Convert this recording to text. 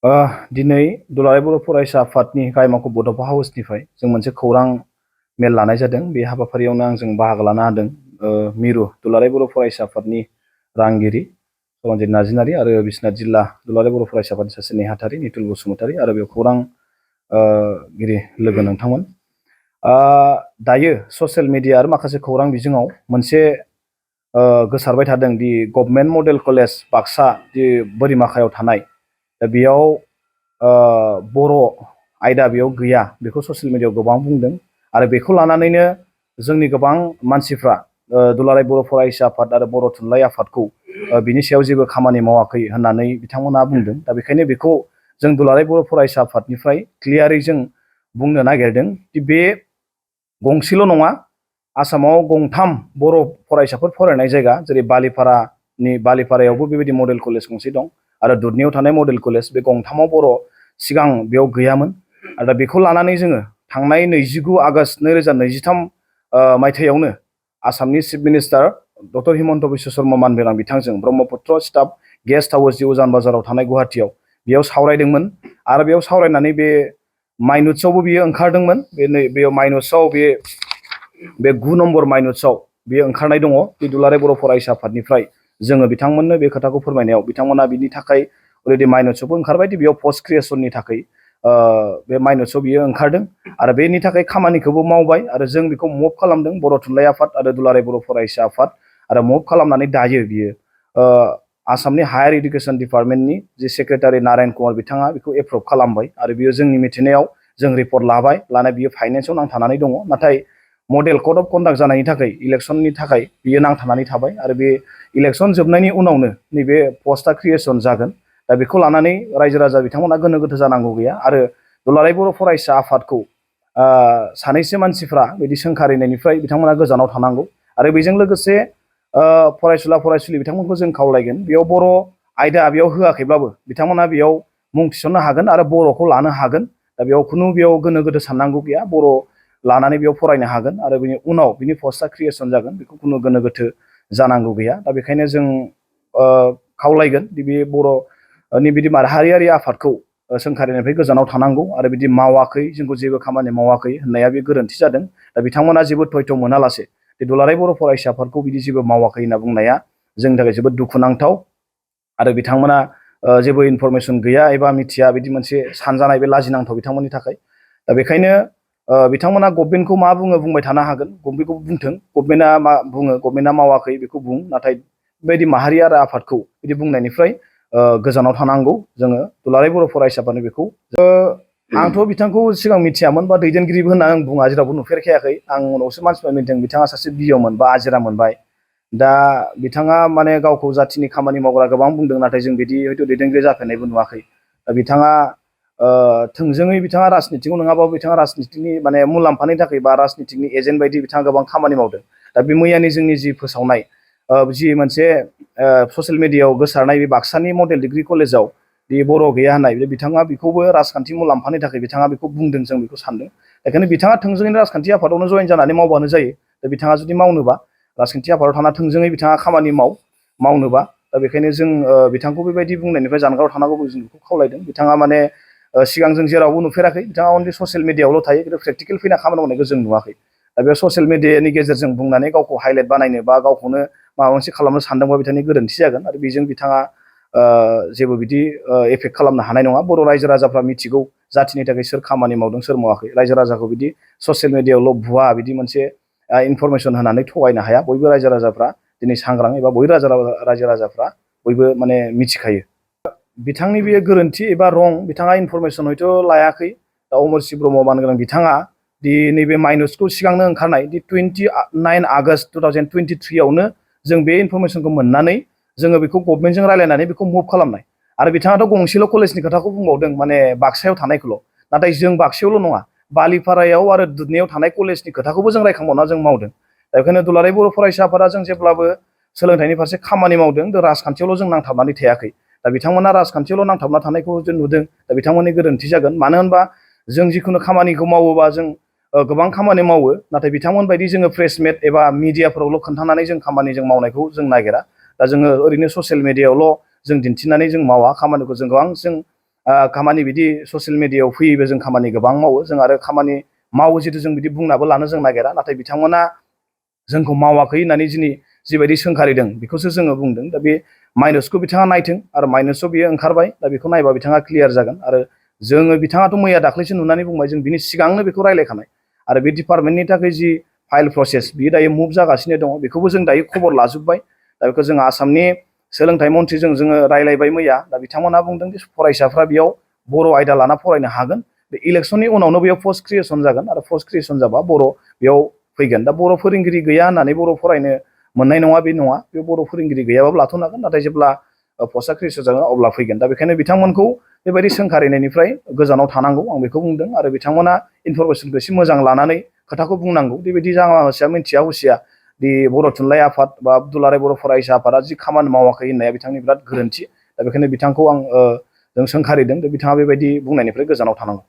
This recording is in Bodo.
दिनै दुलाराय बर' फरायसा आफादनि गायमाखौ बड'फा हाउसनिफ्राय जों मोनसे खौरां मेल लानाय जादों। बे हाबाफारियावनो आंजों बाहागो लानो हादों मिरु दुलाराय बर' फरायसा आफादनि रांगिरि रन्जित नार्जिनारि आरो बिश्वनाथ जिल्ला दुलाराय बर' फरायसा आफादनि सासे नेहाथारि निथुल बसुमतारी आरो बेयाव खौरां गिरि लोगो नोंथांमोन। दायो ससियेल मिडिया आरो माखासे खौरां बिजोङाव मोनसे गोसारबाय थादों दि गभर्नमेन्ट मडेल कलेज बाक्सा जि बोरिमाखायाव थानाय दा बेयाव बर' आयदा बेयाव गैया बेखौ ससियेल मिडियायाव गोबां बुंदों आरो बेखौ लानानैनो जोंनि गोबां मानसिफ्रा दुलाराय बर' फरायसा आफाद आरो बर' थुनलाइ आफादखौ बिनि सायाव जेबो खामानि मावाखै होननानै बिथांमोना बुंदों। दा बेखायनो बेखौ जों दुलाराय बर' फरायसा आफादनिफ्राय क्लियारै जों बुंनो नागिरदों दि बे गंसेल' नङा, आसामाव गंथाम बर' फरायसाफोर फरायनाय जायगा जेरै बालिपारायावबो बेबायदि मडेल कलेज गंसे दं आरो दुधनियाव थानाय मडेल कलेज बे गंथामाव बर' सिगां बेयाव गैयामोन। आरो दा बेखौ लानानै जोङो थांनाय 29 आगष्ट 2023 मायथाइयावनो आसामनि chief minister doctor Himanta Biswa Sarma मानभेरां बिथांजों ब्रह्मपुत्र स्टाफ गेस्ट हाउस जि उजान बाजाराव थानाय गुवाहाटियाव बेयाव सावरायदोंमोन आरो बेयाव सावरायनानै बे माइनुट्सआवबो बियो ओंखारदोंमोन। बेयाव माइनुट्सआव बे 9 नम्बर माइनुट्सआव बेयो ओंखारनाय दङ। बे दुलाराय बर' फरायसा आफादनिफ्राय जोङो बिथांमोननो बे खोथाखौ फोरमायनायाव बिथांमोना बिनि थाखाय अलरेडि माइनुट्सआवबो ओंखारबाय दि बेयाव पस्ट क्रिएसननि थाखाय बे माइनुट्सआव बियो ओंखारदों आरो बेनि थाखाय खामानिखौबो मावबाय आरो जों बेखौ मुभ खालामदों बर' थुनलाइ आफाद आरो दुलाराय बर' फरायसा आफाद आरो मुभ खालामनानै दायो बियो आसामनि हायार इडुकेसन डिपार्टमेन्टनि जि सेक्रेटारि नारायण कुमार बिथाङा बेखौ एप्रुभ खालामबाय आरो बियो जोंनि मिथिनायाव जों रिपर्ट लानाय बियो फाइनेन्सआव नांथानानै दङ। नाथाय मडेल कड अफ कन्डाक्ट जानायनि थाखाय इलेक्सननि थाखाय बियो नांथानानै थाबाय आरो बे इलेक्सन जोबनायनि उनावनो नैबे पस्टआ क्रिएसन जागोन। दा बेखौ लानानै रायजो राजा बिथांमोना गोनो गोथो जानांगौ गैया आरो दुलाराय बर' फरायसा आफादखौ सानैसो मानसिफ्रा बिदि सोंखारिनायनिफ्राय बिथांमोना गोजानाव थानांगौ आरो बेजों लोगोसे फरायसुला फरायसुलि बिथांमोनखौ जों खावलायगोन बेयाव बर' आयदा बेयाव होआखैब्लाबो बिथांमोना बेयाव मुं थिसननो हागोन आरो बर'खौ लानो हागोन। दा बेयाव गोनो गोथो साननांगौ गैया, बर' लानानै बेयाव फरायनो हागोन आरो बिनि उनाव बिनि पस्टआ क्रिएसन जागोन, बेखौ खुनु गोनो गोथो जानांगौ गैया। दा बेखायनो जों खावलायगोन दि बे बर'नि बिदि माहारियारि आफादखौ सोंखारिनिफ्राय गोजानाव थानांगौ आरो बिदि मावाखै, जोंखौ जेबो खामानि मावाखै होननाया बे गोरोन्थि जादों। दा बिथांमोना जेबो थयथ' मोनालासे दुलाराय बर' फरायसा आफादखौ बिदि जेबो मावाखै होनना बुंनाया जोंनि थाखाय जोबोद दुखुनांथाव आरो बिथांमोना जेबो इनफरमेसन गैया एबा मिथिया बिदि मोनसे सानजानाय बे लाजिनांथाव बिथांमोननि थाखाय। दा बेखायनो बिथांमोना गभर्नमेन्टखौ मा बुङो बुंबाय थानो हागोन, गभर्नमेन्टखौ बुंथों, गभर्नमेन्टआ मा बुङो, गभर्नमेन्टआ मावाखै बेखौ बुं, नाथाय बेबायदि माहारि आरो आफादखौ बिदि बुंनायनिफ्राय गोजानाव थानांगौ जोङो दुलाराय बर' फरायसाफोरनो बेखौ आंथ' बिथांखौ सिगां मिथियामोन बा दैदेनगिरिबो होनना आं बुङा, जेरावबो नुफेरखायाखै। आं उनावसो मानसिफ्रा मिथिदों बिथाङा सासे बिअमोन बा आजिरा मोनबाय। दा बिथाङा माने गावखौ जाथिनि खामानि मावग्रा गोबां बुंदों, नाथाय जों बिदि हयथ' दैदेनगिरि जाफेरनायबो नुवाखै। दा बिथाङा थोंजोङै बिथाङा राजनितिआव नङाबाबो बिथाङा राजनितिनि माने मुलाम्फानि थाखाय बा राजनितिनि एजेन्ट बायदि बिथाङा गोबां खामानि मावदों। दा बे मैयानि जोंनि जि फोसावनाय जि मोनसे ससियेल मिडियायाव गोसारनाय बे बाक्सानि मडेल डिग्री कलेजाव बे बर' गैया होननाय बिथाङा बेखौबो राजखान्थि मुलाम्फानि थाखाय बिथाङा बेखौ बुंदों, जों बेखौ सानदों। बेखायनो बिथाङा थोंजोङै राजखान्थि आफादावनो जयेन जानानै मावबानो जायो। दा बिथाङा जुदि मावनोबा राजखान्थि आफादाव थाना थोंजोङै बिथाङा खामानि मावनोबा, दा बेखायनो जों बिथांखौ बेबायदि बुंनायनिफ्राय जानगाराव थानांगौबो जों बेखौ खावलायदों। बिथाङा माने सिगां जों जेरावबो नुफेराखै, बिथाङा अनलि ससियेल मिडियायावल' थायो, खिन्थु प्रेक्टिकेल फैना खामानि मावनायखौ जों नुवाखै। दा बे ससियेल मिडियानि गेजेरजों बुंनानै गावखौ हाइलाइट बानायनो बा गावखौनो माबा मोनसे खालामनो सानदोंबा बिथांनि गोरोन्थि जागोन आरो बेजों बिथाङा जेबो बिदि एफेक्ट खालामनो हानाय नङा। बर' रायजो राजाफ्रा मिथिगौ जाथिनि थाखाय सोर खामानि मावदों सोर मावाखै। रायजो राजाखौ बिदि ससियेल मिडियायावल' भुवा बिदि मोनसे इनफरमेसन होनानै थगायनो हाया। बयबो रायजो राजाफ्रा दिनै सांग्रां एबा बयबो रायजो राजाफ्रा बयबो माने मिथिखायो। बिथांनि बे गोरोन्थि एबा रं, बिथाङा इनफरमेसन हयथ' लायाखै। दा अमरसि ब्रह्म मानगोनां बिथाङा दि नैबे माइनुट्सखौ सिगांनो ओंखारनाय दि 29 आगष्ट 2023आवनो जों बे इनफरमेसनखौ मोननानै जोङो बेखौ गभर्नमेन्टजों रायज्लायनानै बेखौ मुभ खालामनाय। आरो बिथाङाथ' गंसेल' कलेजनि खोथाखौ बुंबावदों, माने बाक्सायाव थानायखौल'। नाथाय जों बाक्सायावल' नङा, बालिपारायाव आरो दुधनियाव थानाय कलेजनि खोथाखौबो जों रायखांबावना जों मावदों। दा बेखायनो दुलाराय बर' फरायसा आफादा जों जेब्लाबो सोलोंथाइनि फारसे खामानि मावदों, राजखान्थियावल' जों नांथाबनानै थायाखै। दा बिथांमोना राजखान्थियावल' नांथाबना थानायखौ जों नुदों। दा बिथांमोननि गोरोन्थि जागोन, मानो होनबा जों जिखुनु खामानिखौ मावोबा जों गोबां खामानि मावो, नाथाय बिथांमोन बायदि जोङो प्रेसमेट एबा मिडियाफोरावल' खोन्थानानै जों खामानि जों मावनायखौ जों नागिरा। दा जोङो ओरैनो ससियेल मिडियायावल' जों दिन्थिनानै जों मावा खामानिखौ, जों गोबां खामानि बिदि ससियेल मिडियायाव फैयोबो जों खामानि गोबां मावो जों आरो खामानि मावो जितु जों बिदि बुंनाबो लानो जों नागिरा नाथाय बिथांमोना जोंखौ मावाखै होननानै जिबायदि सोंखारिदों बेखौसो जोङो बुंदों दा बे माइनसखौ बिथाङा नायथों आरो माइनसआव बियो ओंखारबाय दा बेखौ नायबा बिथाङा क्लियार जागोन आरो जोङो बिथाङाथ' मैया दाख्लैसो नुनानै बुंबाय जों बिनि सिगांनो बेखौ रायलायखानाय आरो बे डिपार्टमेन्टनि थाखाय जि फाइल प्रसेस बियो दायो मुभ जागासिनो दङ बेखौबो जों दायो खबर लाजोब्बाय दा बेखौ जों आसामनि सोलोंथाइ मन्थ्रिजों जोङो रायलायबाय मैया दा बिथांमोना बुंदों जे फरायसाफ्रा बेयाव बर' आयदा लाना फरायनो हागोन बे इलेक्सननि उनावनो बेयाव पस्ट क्रिएसन जागोन आरो पस्ट क्रिएसन जाबा बर' बेयाव फैगोन दा बर' फोरोंगिरि गैया होननानै बर' फरायनो मोननाय नङा बे नङा बे बर' फोरोंगिरि गैयाबाबो लाथ'नो हागोन नाथाय जेब्ला पस्टआ क्रिएसन जागोन अब्ला फैगोन दा बेखायनो बिथांमोनखौ बेबायदि सोंखारिनायनिफ्राय गोजानाव थानांगौ आं बेखौ बुंदों आरो बिथांमोना इनफरमेसनखौ एसे मोजां लानानै खोथाखौ बुंनांगौ बेबायदि जाङा मानसिया मिथिया हुसिया दि बर' थुनलाइ आफाद बा दुलाराय बर' फरायसा आफादा जि खामानि मावाखै होननाया बिथांनि बिराद गोरोन्थि दा बेखायनो बिथांखौ जों सोंखारिदों दा बिथाङा बेबायदि बुंनायनिफ्राय गोजानाव थानांगौ